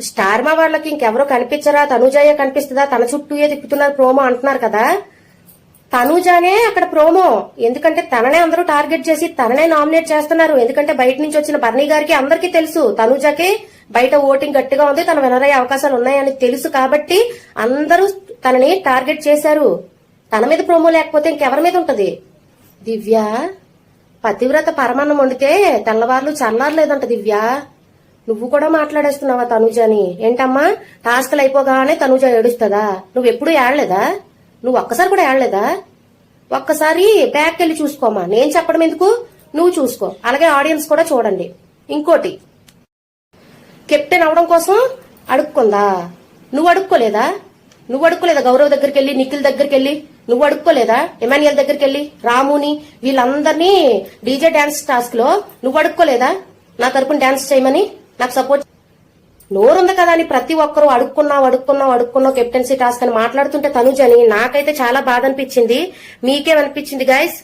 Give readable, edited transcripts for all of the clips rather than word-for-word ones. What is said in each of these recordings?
Star మా వాళ్ళకి ఇంకెవరో కనిపించరా, తనుజాయే కనిపిస్తుందా, తన చుట్టూ తిప్పుతున్నారు ప్రోమో అంటున్నారు కదా. తనుజానే అక్కడ ప్రోమో. ఎందుకంటే తననే అందరూ టార్గెట్ చేసి తననే నామినేట్ చేస్తున్నారు. ఎందుకంటే బయట నుంచి వచ్చిన బర్నీ గారికి అందరికీ తెలుసు తనుజాకి బయట ఓటింగ్ గట్టిగా ఉంది, తన వినరయ్యే అవకాశాలు ఉన్నాయని తెలుసు కాబట్టి అందరూ తనని టార్గెట్ చేశారు. తన మీద ప్రోమో లేకపోతే ఇంకెవరి మీద ఉంటది? దివ్య పతివ్రత పరమాన్నం వండితే తెల్లవార్లు చల్లారలేదంట. దివ్య నువ్వు కూడా మాట్లాడేస్తున్నావా తనుజాని? ఏంటమ్మా టాస్క్లు అయిపోగానే తనుజ ఏడుస్తుందా? నువ్వెప్పుడు ఏడలేదా? నువ్వు ఒక్కసారి కూడా ఏడలేదా? ఒక్కసారి బ్యాక్ వెళ్ళి చూసుకోమా. నేను చెప్పడం ఎందుకు, నువ్వు చూసుకో. అలాగే ఆడియన్స్ కూడా చూడండి. ఇంకోటి, కెప్టెన్ అవడం కోసం అడుక్కుందా? నువ్వు అడుక్కోలేదా? గౌరవ్ దగ్గరికి వెళ్ళి, నిఖిల్ దగ్గరికి వెళ్ళి నువ్వు అడుక్కోలేదా? ఎమాన్యుయల్ దగ్గరికి వెళ్ళి, రాముని వీళ్ళందరినీ డీజే డాన్స్ టాస్క్ లో నువ్వు అడుక్కోలేదా నా తరపున డాన్స్ చేయమని, నాకు సపోర్ట్? నోరుంది కదా అని ప్రతి ఒక్కరూ అడుక్కున్నావు కెప్టెన్సీ టాస్క్ అని మాట్లాడుతుంటే తనుజని నాకైతే చాలా బాధ అనిపించింది. మీకేమనిపించింది గైస్?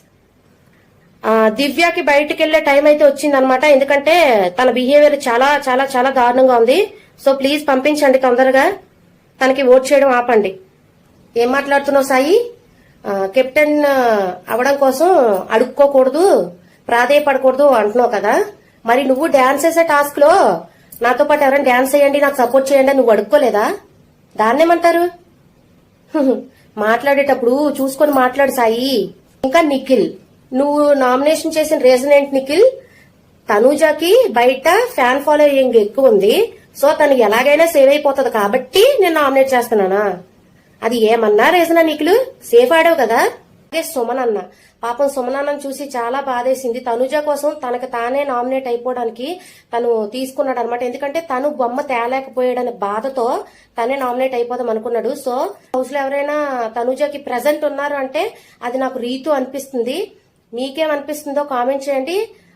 దివ్యకి బయటికి వెళ్లే టైం అయితే వచ్చిందనమాట. ఎందుకంటే తన బిహేవియర్ చాలా చాలా చాలా దారుణంగా ఉంది. సో ప్లీజ్ పంపించండి తొందరగా, తనకి ఓట్ చేయడం ఆపండి. ఏం మాట్లాడుతున్నావు సాయి? కెప్టెన్ అవడం కోసం అడుక్కోకూడదు, ప్రాధేయపడకూడదు అంటున్నావు కదా. మరి నువ్వు డాన్స్ చేసే టాస్క్ లో నాతో పాటు ఎవరైనా డాన్స్ చేయండి, నాకు సపోర్ట్ చేయండి నువ్వు అడుక్కోలేదా? దాన్నేమంటారు? మాట్లాడేటప్పుడు చూసుకొని మాట్లాడు సాయి. ఇంకా నిఖిల్, నువ్వు నామినేషన్ చేసిన రీజన్ ఏంటి నిఖిల్? తనూజాకి బయట ఫ్యాన్ ఫాలోయింగ్ ఎక్కువ ఉంది, సో తను ఎలాగైనా సేవ్ అయిపోతుంది కాబట్టి నేను నామినేట్ చేస్తున్నానా? అది ఏమన్నా రీజనా నిఖిల్? సేఫ్ ఆడావు కదా. అలాగే సుమన్ అన్న, పాపం సుమన్ అన్నను చూసి చాలా బాధేసింది. తనుజ కోసం తనకు తానే నామినేట్ అయిపోవడానికి తను తీసుకున్నాడు అనమాట. ఎందుకంటే తను బొమ్మ తేలేకపోయాడనే బాధతో తనే నామినేట్ అయిపోదాం అనుకున్నాడు. సో హౌస్ లో ఎవరైనా తనుజకి ప్రెజెంట్ ఉన్నారు అంటే అది నాకు రీతు అనిపిస్తుంది. మీకేమనిపిస్తుందో కామెంట్ చేయండి.